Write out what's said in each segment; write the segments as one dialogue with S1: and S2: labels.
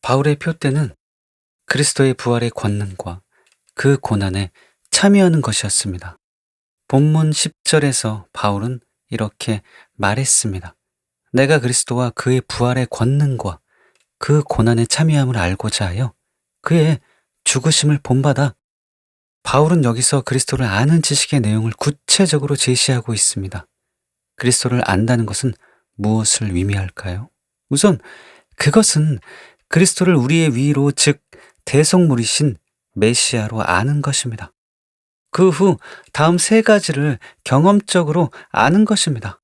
S1: 바울의 표대는 그리스도의 부활의 권능과 그 고난에 참여하는 것이었습니다. 본문 10절에서 바울은 이렇게 말했습니다. 내가 그리스도와 그의 부활의 권능과 그 고난에 참여함을 알고자 하여 그의 죽으심을 본받아. 바울은 여기서 그리스도를 아는 지식의 내용을 구체적으로 제시하고 있습니다. 그리스도를 안다는 것은 무엇을 의미할까요? 우선 그것은 그리스도를 우리의 위로, 즉 대속물이신 메시아로 아는 것입니다. 그 후 다음 세 가지를 경험적으로 아는 것입니다.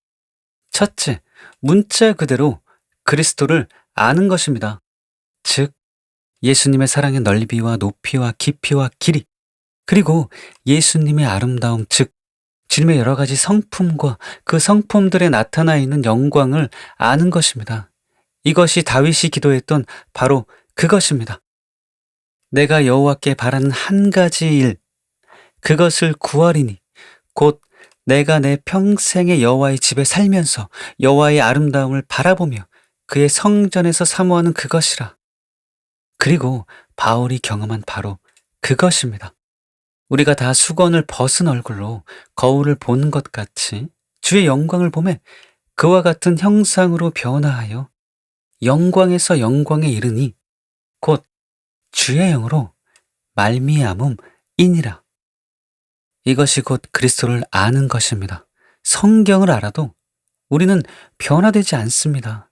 S1: 첫째, 문자 그대로 그리스도를 아는 것입니다. 즉 예수님의 사랑의 넓이와 높이와 깊이와 길이, 그리고 예수님의 아름다움, 즉 주님의 여러 가지 성품과 그 성품들에 나타나 있는 영광을 아는 것입니다. 이것이 다윗이 기도했던 바로 그것입니다. 내가 여호와께 바라는 한 가지 일, 그것을 구하리니 곧 내가 내 평생의 여호와의 집에 살면서 여호와의 아름다움을 바라보며 그의 성전에서 사모하는 그것이라. 그리고 바울이 경험한 바로 그것입니다. 우리가 다 수건을 벗은 얼굴로 거울을 보는 것 같이 주의 영광을 보매 그와 같은 형상으로 변화하여 영광에서 영광에 이르니 곧 주의 영으로 말미암음이니라. 이것이 곧 그리스도를 아는 것입니다. 성경을 알아도 우리는 변화되지 않습니다.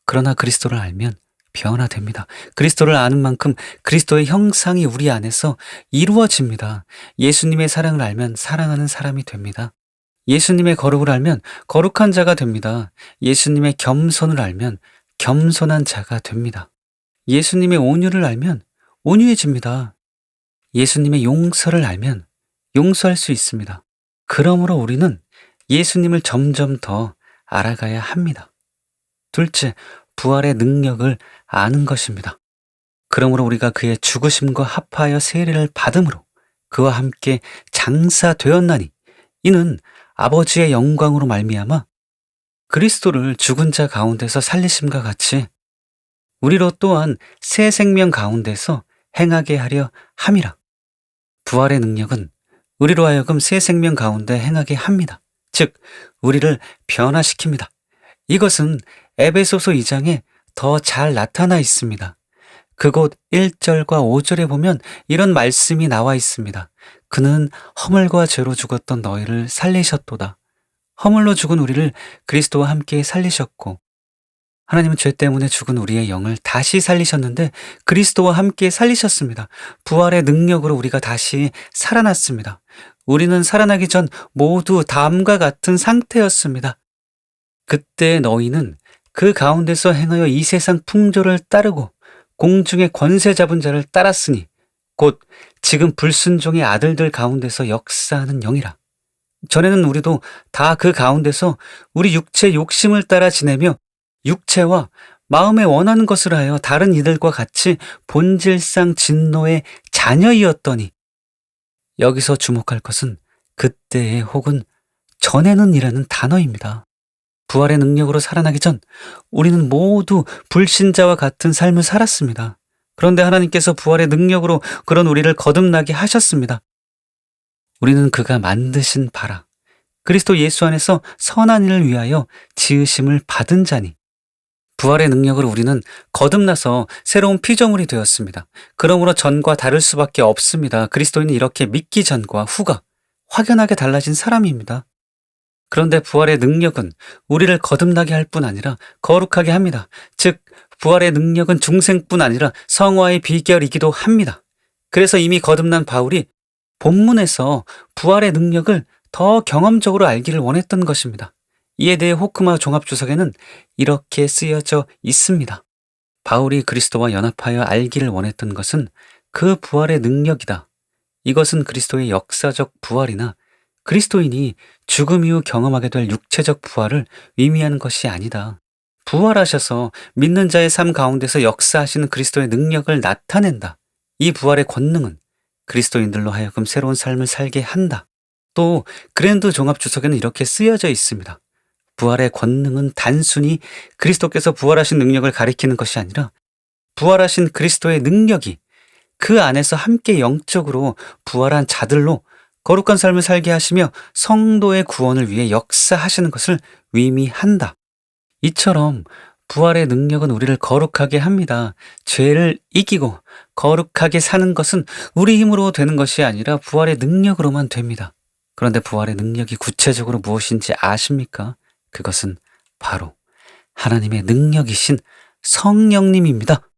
S1: 그러나 그리스도를 알면 변화됩니다. 그리스도를 아는 만큼 그리스도의 형상이 우리 안에서 이루어집니다. 예수님의 사랑을 알면 사랑하는 사람이 됩니다. 예수님의 거룩을 알면 거룩한 자가 됩니다. 예수님의 겸손을 알면 겸손한 자가 됩니다. 예수님의 온유를 알면 온유해집니다. 예수님의 용서를 알면 용서할 수 있습니다. 그러므로 우리는 예수님을 점점 더 알아가야 합니다. 둘째, 부활의 능력을 아는 것입니다. 그러므로 우리가 그의 죽으심과 합하여 세례를 받음으로 그와 함께 장사되었나니 이는 아버지의 영광으로 말미암아 그리스도를 죽은 자 가운데서 살리심과 같이 우리로 또한 새 생명 가운데서 행하게 하려 함이라. 부활의 능력은 우리로 하여금 새 생명 가운데 행하게 합니다. 즉 우리를 변화시킵니다. 이것은 에베소서 2장에 더 잘 나타나 있습니다. 그곳 1절과 5절에 보면 이런 말씀이 나와 있습니다. 그는 허물과 죄로 죽었던 너희를 살리셨도다. 허물로 죽은 우리를 그리스도와 함께 살리셨고 하나님은 죄 때문에 죽은 우리의 영을 다시 살리셨는데 그리스도와 함께 살리셨습니다. 부활의 능력으로 우리가 다시 살아났습니다. 우리는 살아나기 전 모두 다음과 같은 상태였습니다. 그때 너희는 그 가운데서 행하여 이 세상 풍조를 따르고 공중의 권세 잡은 자를 따랐으니 곧 지금 불순종의 아들들 가운데서 역사하는 영이라. 전에는 우리도 다 그 가운데서 우리 육체 욕심을 따라 지내며 육체와 마음에 원하는 것을 하여 다른 이들과 같이 본질상 진노의 자녀이었더니, 여기서 주목할 것은 그때의 혹은 전에는 이라는 단어입니다. 부활의 능력으로 살아나기 전 우리는 모두 불신자와 같은 삶을 살았습니다. 그런데 하나님께서 부활의 능력으로 그런 우리를 거듭나게 하셨습니다. 우리는 그가 만드신 바라 그리스도 예수 안에서 선한 일을 위하여 지으심을 받은 자니 부활의 능력으로 우리는 거듭나서 새로운 피조물이 되었습니다. 그러므로 전과 다를 수밖에 없습니다. 그리스도인은 이렇게 믿기 전과 후가 확연하게 달라진 사람입니다. 그런데 부활의 능력은 우리를 거듭나게 할 뿐 아니라 거룩하게 합니다. 즉 부활의 능력은 중생뿐 아니라 성화의 비결이기도 합니다. 그래서 이미 거듭난 바울이 본문에서 부활의 능력을 더 경험적으로 알기를 원했던 것입니다. 이에 대해 호크마 종합주석에는 이렇게 쓰여져 있습니다. 바울이 그리스도와 연합하여 알기를 원했던 것은 그 부활의 능력이다. 이것은 그리스도의 역사적 부활이나 그리스도인이 죽음 이후 경험하게 될 육체적 부활을 의미하는 것이 아니다. 부활하셔서 믿는 자의 삶 가운데서 역사하시는 그리스도의 능력을 나타낸다. 이 부활의 권능은 그리스도인들로 하여금 새로운 삶을 살게 한다. 또 그랜드 종합주석에는 이렇게 쓰여져 있습니다. 부활의 권능은 단순히 그리스도께서 부활하신 능력을 가리키는 것이 아니라 부활하신 그리스도의 능력이 그 안에서 함께 영적으로 부활한 자들로 거룩한 삶을 살게 하시며 성도의 구원을 위해 역사하시는 것을 의미한다. 이처럼 부활의 능력은 우리를 거룩하게 합니다. 죄를 이기고 거룩하게 사는 것은 우리 힘으로 되는 것이 아니라 부활의 능력으로만 됩니다. 그런데 부활의 능력이 구체적으로 무엇인지 아십니까? 그것은 바로 하나님의 능력이신 성령님입니다.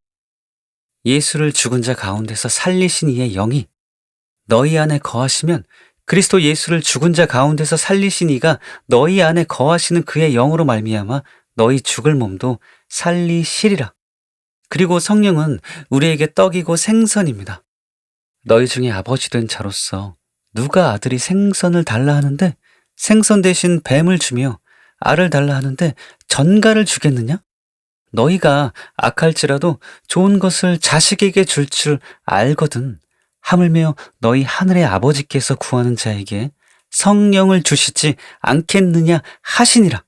S1: 예수를 죽은 자 가운데서 살리신 이의 영이 너희 안에 거하시면 그리스도 예수를 죽은 자 가운데서 살리신 이가 너희 안에 거하시는 그의 영으로 말미암아 너희 죽을 몸도 살리시리라. 그리고 성령은 우리에게 떡이고 생선입니다. 너희 중에 아버지 된 자로서 누가 아들이 생선을 달라 하는데 생선 대신 뱀을 주며 알을 달라 하는데 전갈을 주겠느냐? 너희가 악할지라도 좋은 것을 자식에게 줄 알거든. 하물며 너희 하늘의 아버지께서 구하는 자에게 성령을 주시지 않겠느냐 하시니라.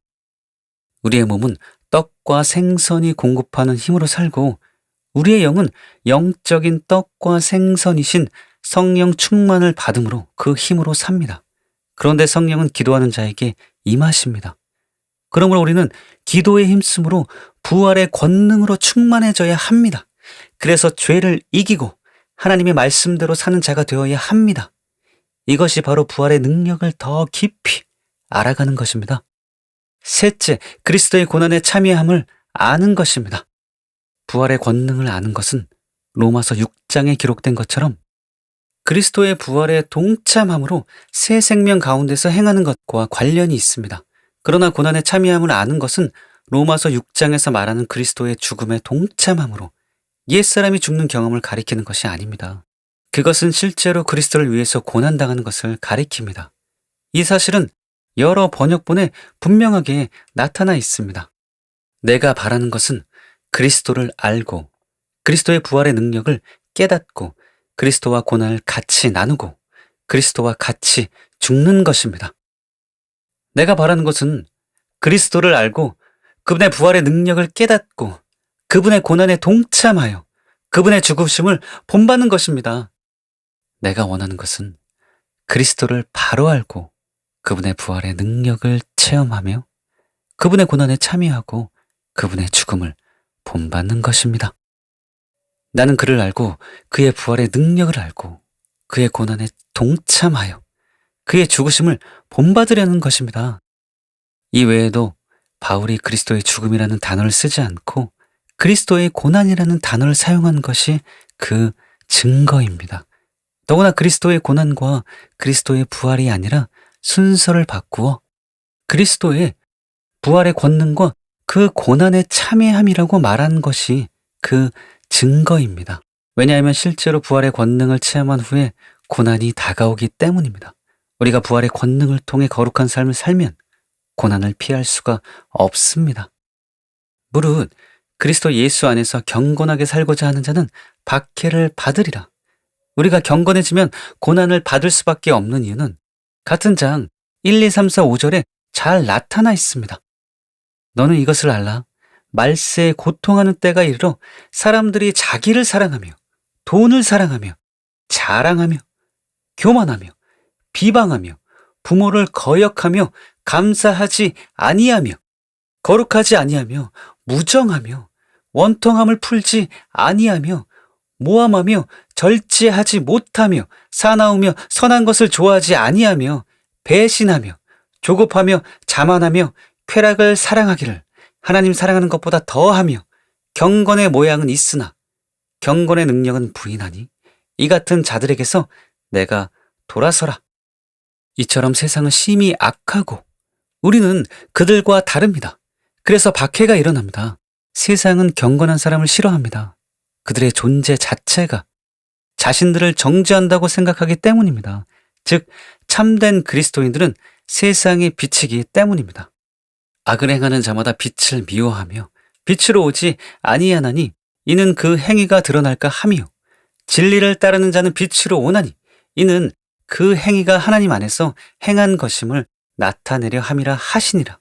S1: 우리의 몸은 떡과 생선이 공급하는 힘으로 살고 우리의 영은 영적인 떡과 생선이신 성령 충만을 받음으로 그 힘으로 삽니다. 그런데 성령은 기도하는 자에게 임하십니다. 그러므로 우리는 기도에 힘쓰므로 부활의 권능으로 충만해져야 합니다. 그래서 죄를 이기고 하나님의 말씀대로 사는 자가 되어야 합니다. 이것이 바로 부활의 능력을 더 깊이 알아가는 것입니다. 셋째, 그리스도의 고난에 참여함을 아는 것입니다. 부활의 권능을 아는 것은 로마서 6장에 기록된 것처럼 그리스도의 부활에 동참함으로 새 생명 가운데서 행하는 것과 관련이 있습니다. 그러나 고난에 참여함을 아는 것은 로마서 6장에서 말하는 그리스도의 죽음에 동참함으로 옛사람이 죽는 경험을 가리키는 것이 아닙니다. 그것은 실제로 그리스도를 위해서 고난당하는 것을 가리킵니다. 이 사실은 여러 번역본에 분명하게 나타나 있습니다. 내가 바라는 것은 그리스도를 알고 그리스도의 부활의 능력을 깨닫고 그리스도와 고난을 같이 나누고 그리스도와 같이 죽는 것입니다. 내가 바라는 것은 그리스도를 알고 그분의 부활의 능력을 깨닫고 그분의 고난에 동참하여 그분의 죽으심을 본받는 것입니다. 내가 원하는 것은 그리스도를 바로 알고 그분의 부활의 능력을 체험하며 그분의 고난에 참여하고 그분의 죽음을 본받는 것입니다. 나는 그를 알고 그의 부활의 능력을 알고 그의 고난에 동참하여 그의 죽으심을 본받으려는 것입니다. 이 외에도 바울이 그리스도의 죽음이라는 단어를 쓰지 않고 그리스도의 고난이라는 단어를 사용한 것이 그 증거입니다. 더구나 그리스도의 고난과 그리스도의 부활이 아니라 순서를 바꾸어 그리스도의 부활의 권능과 그 고난에 참여함이라고 말한 것이 그 증거입니다. 왜냐하면 실제로 부활의 권능을 체험한 후에 고난이 다가오기 때문입니다. 우리가 부활의 권능을 통해 거룩한 삶을 살면 고난을 피할 수가 없습니다. 무릇 그리스도 예수 안에서 경건하게 살고자 하는 자는 박해를 받으리라. 우리가 경건해지면 고난을 받을 수밖에 없는 이유는 같은 장 1, 2, 3, 4, 5절에 잘 나타나 있습니다. 너는 이것을 알라. 말세에 고통하는 때가 이르러 사람들이 자기를 사랑하며 돈을 사랑하며 자랑하며 교만하며 비방하며 부모를 거역하며 감사하지 아니하며 거룩하지 아니하며 무정하며 원통함을 풀지 아니하며 모함하며 절제하지 못하며 사나우며 선한 것을 좋아하지 아니하며 배신하며 조급하며 자만하며 쾌락을 사랑하기를 하나님 사랑하는 것보다 더하며 경건의 모양은 있으나 경건의 능력은 부인하니 이 같은 자들에게서 내가 돌아서라. 이처럼 세상은 심히 악하고 우리는 그들과 다릅니다. 그래서 박해가 일어납니다. 세상은 경건한 사람을 싫어합니다. 그들의 존재 자체가 자신들을 정죄한다고 생각하기 때문입니다. 즉 참된 그리스도인들은 세상의 빛이기 때문입니다. 악을 행하는 자마다 빛을 미워하며 빛으로 오지 아니하나니 이는 그 행위가 드러날까 하며 진리를 따르는 자는 빛으로 오나니 이는 그 행위가 하나님 안에서 행한 것임을 나타내려 함이라 하시니라.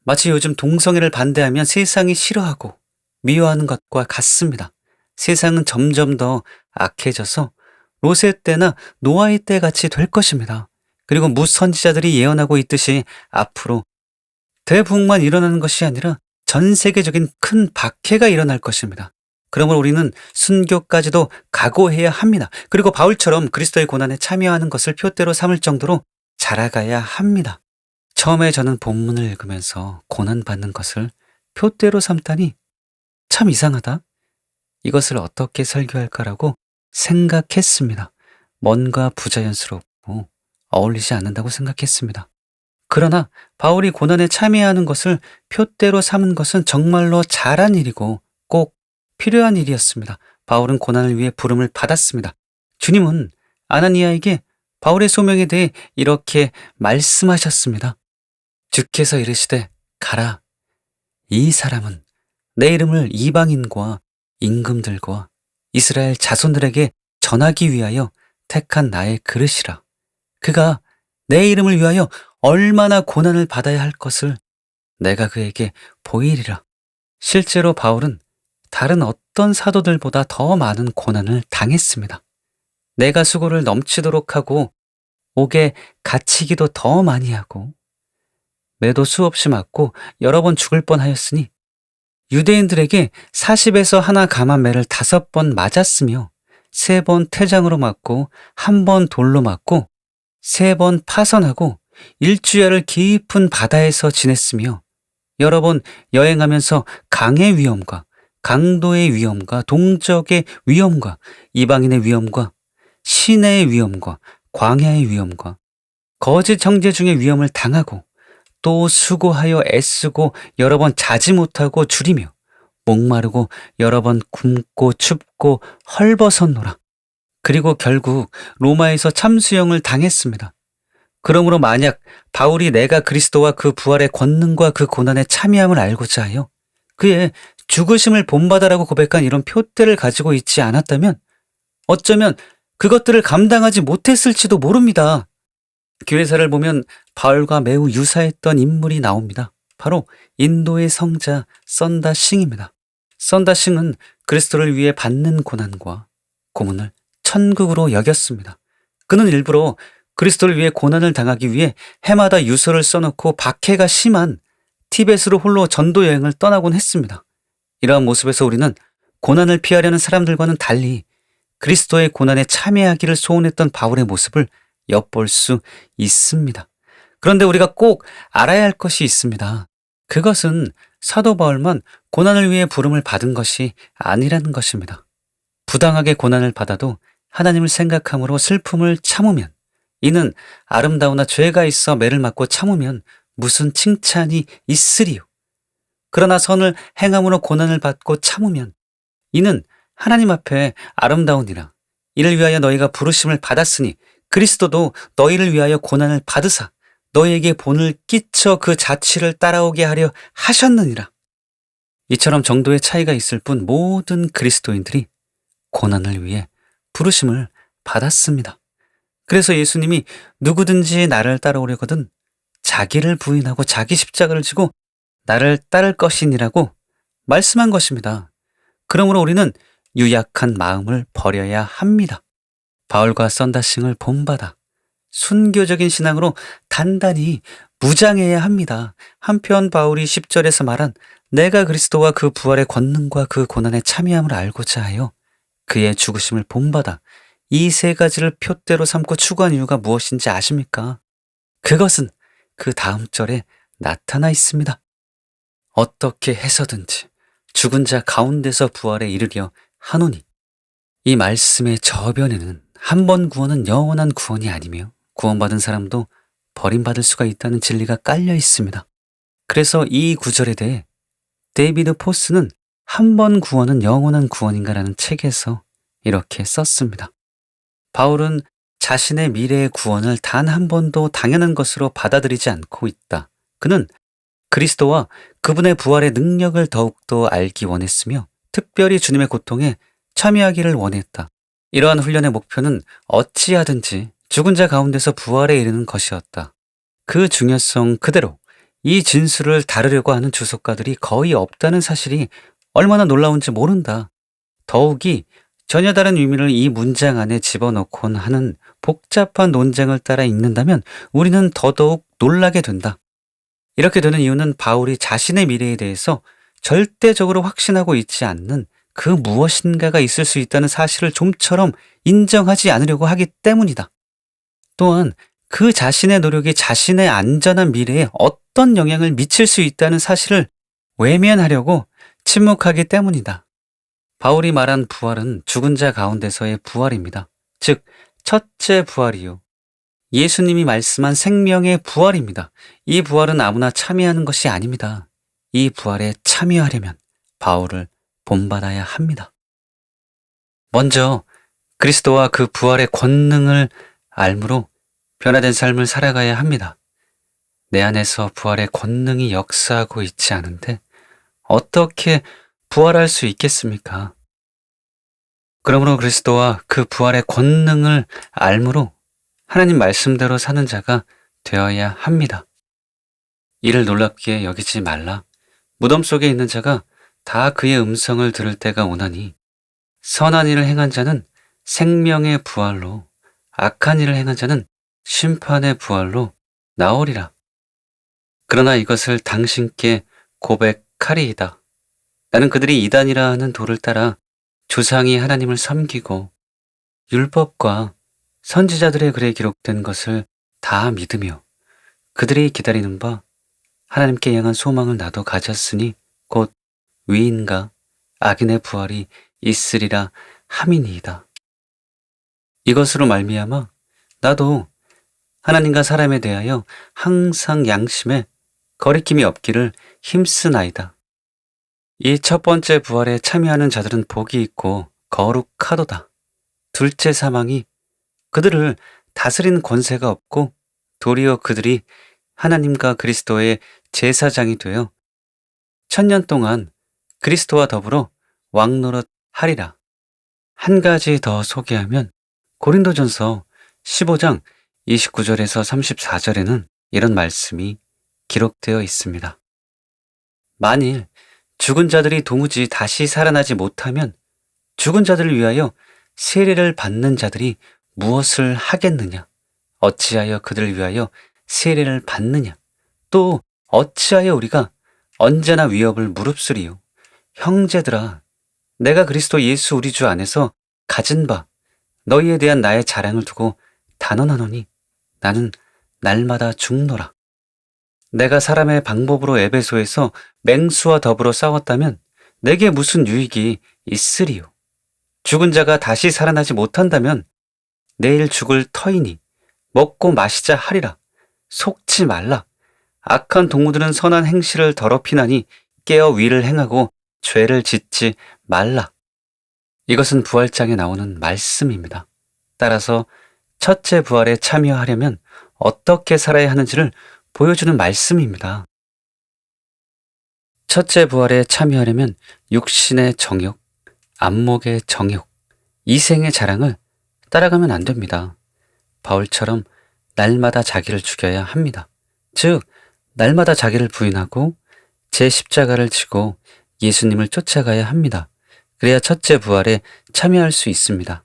S1: 마치 요즘 동성애를 반대하면 세상이 싫어하고 미워하는 것과 같습니다. 세상은 점점 더 악해져서 롯의 때나 노아의 때 같이 될 것입니다. 그리고 무선지자들이 예언하고 있듯이 앞으로 대부흥만 일어나는 것이 아니라 전 세계적인 큰 박해가 일어날 것입니다. 그러므로 우리는 순교까지도 각오해야 합니다. 그리고 바울처럼 그리스도의 고난에 참여하는 것을 표대로 삼을 정도로 자라가야 합니다. 처음에 저는 본문을 읽으면서 고난받는 것을 표대로 삼다니 참 이상하다. 이것을 어떻게 설교할까라고 생각했습니다. 뭔가 부자연스럽고 어울리지 않는다고 생각했습니다. 그러나 바울이 고난에 참여하는 것을 표대로 삼은 것은 정말로 잘한 일이고 꼭 필요한 일이었습니다. 바울은 고난을 위해 부름을 받았습니다. 주님은 아나니아에게 바울의 소명에 대해 이렇게 말씀하셨습니다. 주께서 이르시되 가라. 이 사람은 내 이름을 이방인과 임금들과 이스라엘 자손들에게 전하기 위하여 택한 나의 그릇이라. 그가 내 이름을 위하여 얼마나 고난을 받아야 할 것을 내가 그에게 보이리라. 실제로 바울은 다른 어떤 사도들보다 더 많은 고난을 당했습니다. 내가 수고를 넘치도록 하고 옥에 갇히기도 더 많이 하고 매도 수없이 맞고 여러 번 죽을 뻔하였으니 유대인들에게 40에서 하나 감한 매를 5번 맞았으며 3번 태장으로 맞고 1번 돌로 맞고 3번 파선하고 일주야를 깊은 바다에서 지냈으며 여러 번 여행하면서 강의 위험과 강도의 위험과 동적의 위험과 이방인의 위험과 시내의 위험과 광야의 위험과 거짓 형제 중의 위험을 당하고 또 수고하여 애쓰고 여러 번 자지 못하고 줄이며 목마르고 여러 번 굶고 춥고 헐벗었노라. 그리고 결국 로마에서 참수형을 당했습니다. 그러므로 만약 바울이 내가 그리스도와 그 부활의 권능과 그 고난에 참여함을 알고자 하여 그의 죽으심을 본받아라고 고백한 이런 표대를 가지고 있지 않았다면 어쩌면 그것들을 감당하지 못했을지도 모릅니다. 교회사를 보면 바울과 매우 유사했던 인물이 나옵니다. 바로 인도의 성자 썬다싱입니다. 썬다싱은 그리스도를 위해 받는 고난과 고문을 천국으로 여겼습니다. 그는 일부러 그리스도를 위해 고난을 당하기 위해 해마다 유서를 써놓고 박해가 심한 티벳으로 홀로 전도 여행을 떠나곤 했습니다. 이러한 모습에서 우리는 고난을 피하려는 사람들과는 달리 그리스도의 고난에 참여하기를 소원했던 바울의 모습을 엿볼 수 있습니다. 그런데 우리가 꼭 알아야 할 것이 있습니다. 그것은 사도 바울만 고난을 위해 부름을 받은 것이 아니라는 것입니다. 부당하게 고난을 받아도 하나님을 생각함으로 슬픔을 참으면 이는 아름다우나 죄가 있어 매를 맞고 참으면 무슨 칭찬이 있으리요. 그러나 선을 행함으로 고난을 받고 참으면 이는 하나님 앞에 아름다우니라. 이를 위하여 너희가 부르심을 받았으니 그리스도도 너희를 위하여 고난을 받으사 너희에게 본을 끼쳐 그 자취를 따라오게 하려 하셨느니라. 이처럼 정도의 차이가 있을 뿐 모든 그리스도인들이 고난을 위해 부르심을 받았습니다. 그래서 예수님이 누구든지 나를 따라오려거든 자기를 부인하고 자기 십자가를 지고 나를 따를 것이니라고 말씀한 것입니다. 그러므로 우리는 유약한 마음을 버려야 합니다. 바울과 썬다싱을 본받아 순교적인 신앙으로 단단히 무장해야 합니다. 한편 바울이 10절에서 말한 내가 그리스도와 그 부활의 권능과 그 고난에 참여함을 알고자 하여 그의 죽으심을 본받아 이 3가지를 표대로 삼고 추구한 이유가 무엇인지 아십니까? 그것은 그 다음 절에 나타나 있습니다. 어떻게 해서든지 죽은 자 가운데서 부활에 이르려 하노니. 이 말씀의 저변에는 한 번 구원은 영원한 구원이 아니며 구원받은 사람도 버림받을 수가 있다는 진리가 깔려 있습니다. 그래서 이 구절에 대해 데이비드 포스는 한 번 구원은 영원한 구원인가라는 책에서 이렇게 썼습니다. 바울은 자신의 미래의 구원을 단 한 번도 당연한 것으로 받아들이지 않고 있다. 그는 그리스도와 그분의 부활의 능력을 더욱더 알기 원했으며 특별히 주님의 고통에 참여하기를 원했다. 이러한 훈련의 목표는 어찌하든지 죽은 자 가운데서 부활에 이르는 것이었다. 그 중요성 그대로 이 진술을 다루려고 하는 주석가들이 거의 없다는 사실이 얼마나 놀라운지 모른다. 더욱이 전혀 다른 의미를 이 문장 안에 집어넣곤 하는 복잡한 논쟁을 따라 읽는다면 우리는 더더욱 놀라게 된다. 이렇게 되는 이유는 바울이 자신의 미래에 대해서 절대적으로 확신하고 있지 않는 그 무엇인가가 있을 수 있다는 사실을 좀처럼 인정하지 않으려고 하기 때문이다. 또한 그 자신의 노력이 자신의 안전한 미래에 어떤 영향을 미칠 수 있다는 사실을 외면하려고 침묵하기 때문이다. 바울이 말한 부활은 죽은 자 가운데서의 부활입니다. 즉, 첫째 부활이요. 예수님이 말씀한 생명의 부활입니다. 이 부활은 아무나 참여하는 것이 아닙니다. 이 부활에 참여하려면 바울을 본받아야 합니다. 먼저 그리스도와 그 부활의 권능을 알므로 변화된 삶을 살아가야 합니다. 내 안에서 부활의 권능이 역사하고 있지 않은데 어떻게 부활할 수 있겠습니까? 그러므로 그리스도와 그 부활의 권능을 알므로 하나님 말씀대로 사는 자가 되어야 합니다. 이를 놀랍게 여기지 말라. 무덤 속에 있는 자가 다 그의 음성을 들을 때가 오나니 선한 일을 행한 자는 생명의 부활로, 악한 일을 행한 자는 심판의 부활로 나오리라. 그러나 이것을 당신께 고백하리이다. 나는 그들이 이단이라 하는 도를 따라 조상이 하나님을 섬기고 율법과 선지자들의 글에 기록된 것을 다 믿으며 그들이 기다리는 바 하나님께 향한 소망을 나도 가졌으니 곧 위인과 악인의 부활이 있으리라 함이니이다. 이것으로 말미암아 나도 하나님과 사람에 대하여 항상 양심에 거리낌이 없기를 힘쓰나이다. 이 첫 번째 부활에 참여하는 자들은 복이 있고 거룩하도다. 둘째 사망이 그들을 다스리는 권세가 없고 도리어 그들이 하나님과 그리스도의 제사장이 되어 1000년 동안 그리스도와 더불어 왕노릇 하리라. 한 가지 더 소개하면 고린도전서 15장 29절에서 34절에는 이런 말씀이 기록되어 있습니다. 만일 죽은 자들이 도무지 다시 살아나지 못하면 죽은 자들을 위하여 세례를 받는 자들이 무엇을 하겠느냐? 어찌하여 그들을 위하여 세례를 받느냐? 또 어찌하여 우리가 언제나 위협을 무릅쓰리요? 형제들아, 내가 그리스도 예수 우리 주 안에서 가진 바 너희에 대한 나의 자랑을 두고 단언하노니 나는 날마다 죽노라. 내가 사람의 방법으로 에베소에서 맹수와 더불어 싸웠다면 내게 무슨 유익이 있으리요? 죽은 자가 다시 살아나지 못한다면 내일 죽을 터이니 먹고 마시자 하리라. 속지 말라. 악한 동무들은 선한 행실을 더럽히나니 깨어 위를 행하고 죄를 짓지 말라. 이것은 부활장에 나오는 말씀입니다. 따라서 첫째 부활에 참여하려면 어떻게 살아야 하는지를 보여주는 말씀입니다. 첫째 부활에 참여하려면 육신의 정욕, 안목의 정욕, 이생의 자랑을 따라가면 안 됩니다. 바울처럼 날마다 자기를 죽여야 합니다. 즉, 날마다 자기를 부인하고 제 십자가를 지고 예수님을 쫓아가야 합니다. 그래야 첫째 부활에 참여할 수 있습니다.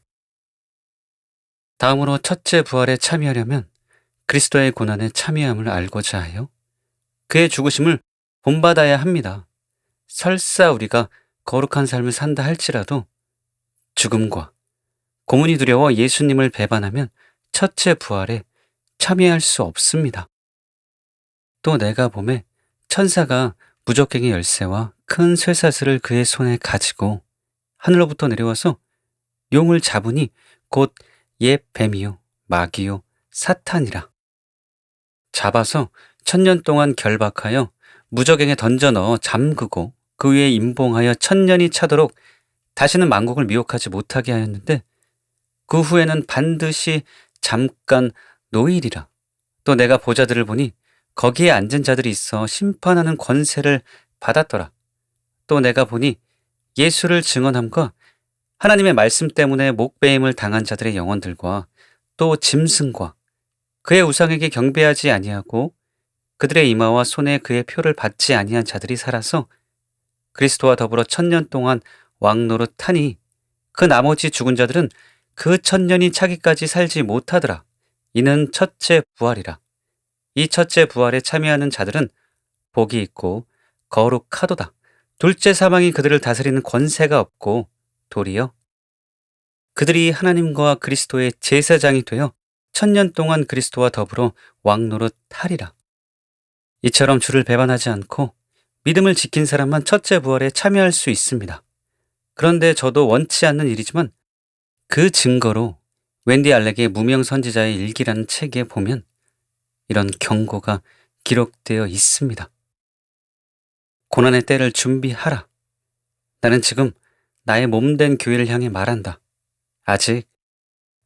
S1: 다음으로 첫째 부활에 참여하려면 그리스도의 고난에 참여함을 알고자 하여 그의 죽으심을 본받아야 합니다. 설사 우리가 거룩한 삶을 산다 할지라도 죽음과 고문이 두려워 예수님을 배반하면 첫째 부활에 참여할 수 없습니다. 또 내가 봄에 천사가 무적갱의 열쇠와 큰 쇠사슬을 그의 손에 가지고 하늘로부터 내려와서 용을 잡으니 곧 옛 뱀이요 마귀요 사탄이라. 잡아서 1000년 동안 결박하여 무적행에 던져 넣어 잠그고 그 위에 임봉하여 1000년이 차도록 다시는 만국을 미혹하지 못하게 하였는데 그 후에는 반드시 잠깐 노일이라. 또 내가 보자들을 보니 거기에 앉은 자들이 있어 심판하는 권세를 받았더라. 또 내가 보니 예수를 증언함과 하나님의 말씀 때문에 목배임을 당한 자들의 영혼들과 또 짐승과 그의 우상에게 경배하지 아니하고 그들의 이마와 손에 그의 표를 받지 아니한 자들이 살아서 그리스도와 더불어 1000년 동안 왕노릇하니 그 나머지 죽은 자들은 그 1000년이 차기까지 살지 못하더라. 이는 첫째 부활이라. 이 첫째 부활에 참여하는 자들은 복이 있고 거룩하도다. 둘째 사망이 그들을 다스리는 권세가 없고 도리어 그들이 하나님과 그리스도의 제사장이 되어 1000년 동안 그리스도와 더불어 왕노릇하리라. 이처럼 주를 배반하지 않고 믿음을 지킨 사람만 첫째 부활에 참여할 수 있습니다. 그런데 저도 원치 않는 일이지만 그 증거로 웬디 알렉의 무명 선지자의 일기라는 책에 보면 이런 경고가 기록되어 있습니다. 고난의 때를 준비하라. 나는 지금 나의 몸된 교회를 향해 말한다. 아직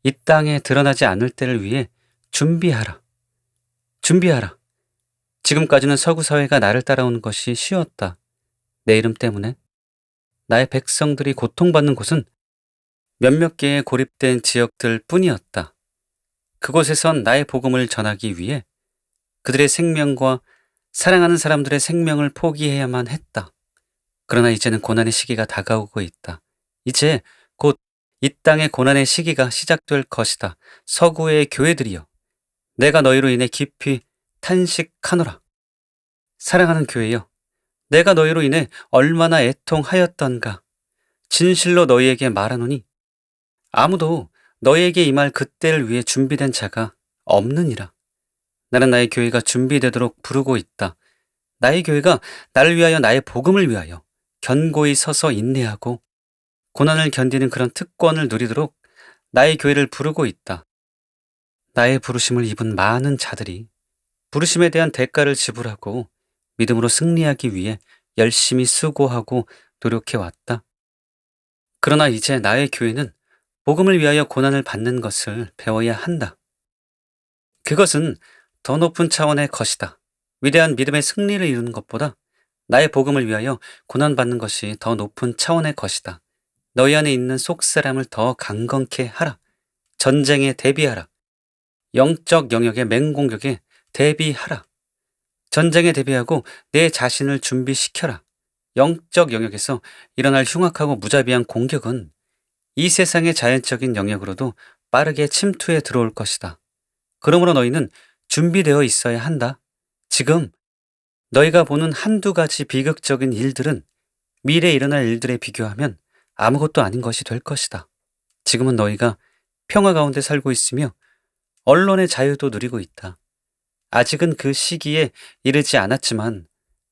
S1: 이 땅에 드러나지 않을 때를 위해 준비하라. 준비하라. 지금까지는 서구 사회가 나를 따라오는 것이 쉬웠다. 내 이름 때문에 나의 백성들이 고통받는 곳은 몇몇 개의 고립된 지역들 뿐이었다. 그곳에선 나의 복음을 전하기 위해 그들의 생명과 사랑하는 사람들의 생명을 포기해야만 했다. 그러나 이제는 고난의 시기가 다가오고 있다. 이제 곧 이 땅의 고난의 시기가 시작될 것이다. 서구의 교회들이여, 내가 너희로 인해 깊이 탄식하노라. 사랑하는 교회여, 내가 너희로 인해 얼마나 애통하였던가. 진실로 너희에게 말하노니 아무도 너희에게 임할 그때를 위해 준비된 자가 없느니라. 나는 나의 교회가 준비되도록 부르고 있다. 나의 교회가 나를 위하여, 나의 복음을 위하여 견고히 서서 인내하고 고난을 견디는 그런 특권을 누리도록 나의 교회를 부르고 있다. 나의 부르심을 입은 많은 자들이 부르심에 대한 대가를 지불하고 믿음으로 승리하기 위해 열심히 수고하고 노력해왔다. 그러나 이제 나의 교회는 복음을 위하여 고난을 받는 것을 배워야 한다. 그것은 더 높은 차원의 것이다. 위대한 믿음의 승리를 이루는 것보다 나의 복음을 위하여 고난받는 것이 더 높은 차원의 것이다. 너희 안에 있는 속사람을 더 강건케 하라. 전쟁에 대비하라. 영적 영역의 맹공격에 대비하라. 전쟁에 대비하고 내 자신을 준비시켜라. 영적 영역에서 일어날 흉악하고 무자비한 공격은 이 세상의 자연적인 영역으로도 빠르게 침투해 들어올 것이다. 그러므로 너희는 준비되어 있어야 한다. 지금 너희가 보는 한두 가지 비극적인 일들은 미래에 일어날 일들에 비교하면 아무것도 아닌 것이 될 것이다. 지금은 너희가 평화 가운데 살고 있으며 언론의 자유도 누리고 있다. 아직은 그 시기에 이르지 않았지만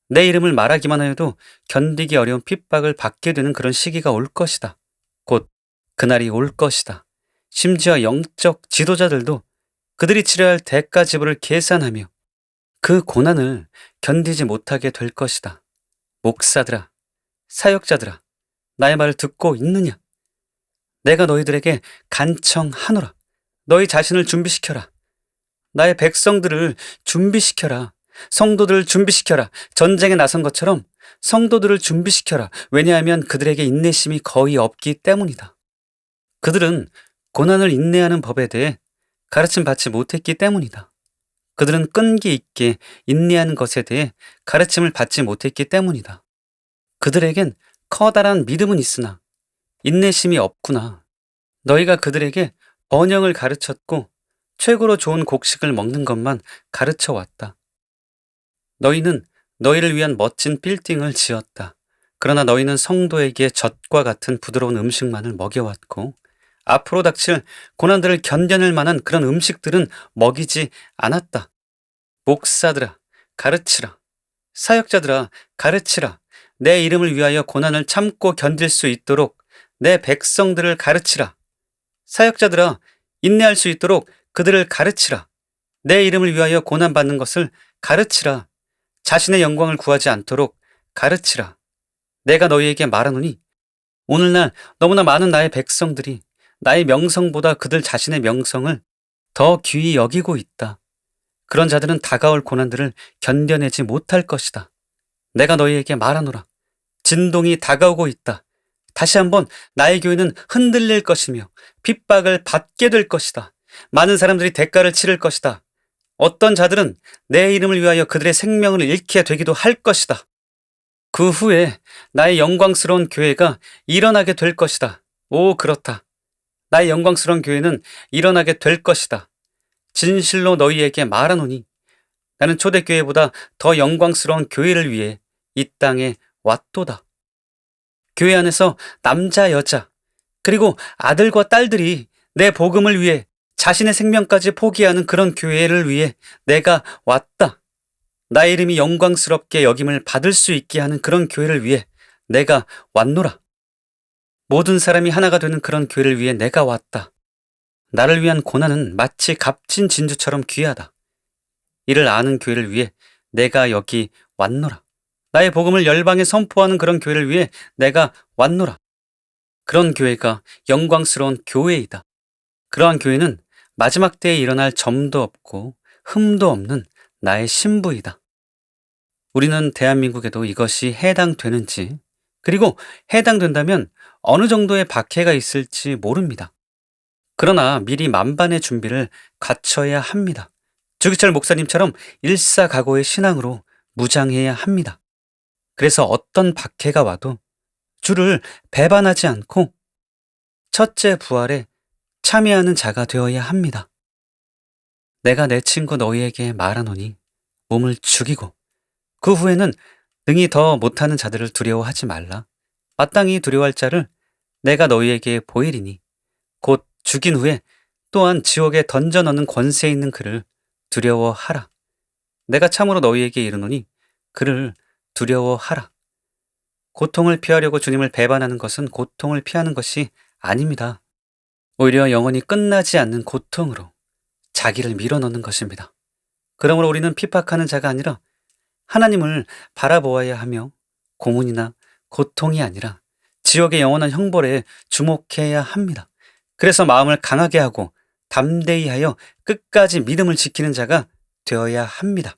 S1: 내 이름을 말하기만 하여도 견디기 어려운 핍박을 받게 되는 그런 시기가 올 것이다. 곧 그날이 올 것이다. 심지어 영적 지도자들도 그들이 치러야 할 대가 지불을 계산하며 그 고난을 견디지 못하게 될 것이다. 목사들아, 사역자들아, 나의 말을 듣고 있느냐? 내가 너희들에게 간청하노라. 너희 자신을 준비시켜라. 나의 백성들을 준비시켜라. 성도들을 준비시켜라. 전쟁에 나선 것처럼 성도들을 준비시켜라. 왜냐하면 그들에게 인내심이 거의 없기 때문이다. 그들은 고난을 인내하는 법에 대해 가르침 받지 못했기 때문이다. 그들은 끈기 있게 인내하는 것에 대해 가르침을 받지 못했기 때문이다. 그들에겐 커다란 믿음은 있으나 인내심이 없구나. 너희가 그들에게 번영을 가르쳤고 최고로 좋은 곡식을 먹는 것만 가르쳐 왔다. 너희는 너희를 위한 멋진 빌딩을 지었다. 그러나 너희는 성도에게 젖과 같은 부드러운 음식만을 먹여왔고 앞으로 닥칠 고난들을 견뎌낼 만한 그런 음식들은 먹이지 않았다. 목사들아, 가르치라. 사역자들아, 가르치라. 내 이름을 위하여 고난을 참고 견딜 수 있도록 내 백성들을 가르치라. 사역자들아, 인내할 수 있도록 그들을 가르치라. 내 이름을 위하여 고난받는 것을 가르치라. 자신의 영광을 구하지 않도록 가르치라. 내가 너희에게 말하노니 오늘날 너무나 많은 나의 백성들이 나의 명성보다 그들 자신의 명성을 더 귀히 여기고 있다. 그런 자들은 다가올 고난들을 견뎌내지 못할 것이다. 내가 너희에게 말하노라. 진동이 다가오고 있다. 다시 한번 나의 교회는 흔들릴 것이며 핍박을 받게 될 것이다. 많은 사람들이 대가를 치를 것이다. 어떤 자들은 내 이름을 위하여 그들의 생명을 잃게 되기도 할 것이다. 그 후에 나의 영광스러운 교회가 일어나게 될 것이다. 오, 그렇다. 나의 영광스러운 교회는 일어나게 될 것이다. 진실로 너희에게 말하노니 나는 초대교회보다 더 영광스러운 교회를 위해 이 땅에 왔도다. 교회 안에서 남자, 여자, 그리고 아들과 딸들이 내 복음을 위해 자신의 생명까지 포기하는 그런 교회를 위해 내가 왔다. 나의 이름이 영광스럽게 여김을 받을 수 있게 하는 그런 교회를 위해 내가 왔노라. 모든 사람이 하나가 되는 그런 교회를 위해 내가 왔다. 나를 위한 고난은 마치 값진 진주처럼 귀하다. 이를 아는 교회를 위해 내가 여기 왔노라. 나의 복음을 열방에 선포하는 그런 교회를 위해 내가 왔노라. 그런 교회가 영광스러운 교회이다. 그러한 교회는 마지막 때에 일어날 점도 없고 흠도 없는 나의 신부이다. 우리는 대한민국에도 이것이 해당되는지, 그리고 해당된다면 어느 정도의 박해가 있을지 모릅니다. 그러나 미리 만반의 준비를 갖춰야 합니다. 주기철 목사님처럼 일사각오의 신앙으로 무장해야 합니다. 그래서 어떤 박해가 와도 주를 배반하지 않고 첫째 부활에 참여하는 자가 되어야 합니다. 내가 내 친구 너희에게 말하노니 몸을 죽이고 그 후에는 능히 더 못하는 자들을 두려워하지 말라. 마땅히 두려워할 자를 내가 너희에게 보이리니 곧 죽인 후에 또한 지옥에 던져 넣는 권세 있는 그를 두려워하라. 내가 참으로 너희에게 이르노니 그를 두려워하라. 고통을 피하려고 주님을 배반하는 것은 고통을 피하는 것이 아닙니다. 오히려 영원히 끝나지 않는 고통으로 자기를 밀어넣는 것입니다. 그러므로 우리는 핍박하는 자가 아니라 하나님을 바라보아야 하며 고문이나 고통이 아니라 지옥의 영원한 형벌에 주목해야 합니다. 그래서 마음을 강하게 하고 담대히 하여 끝까지 믿음을 지키는 자가 되어야 합니다.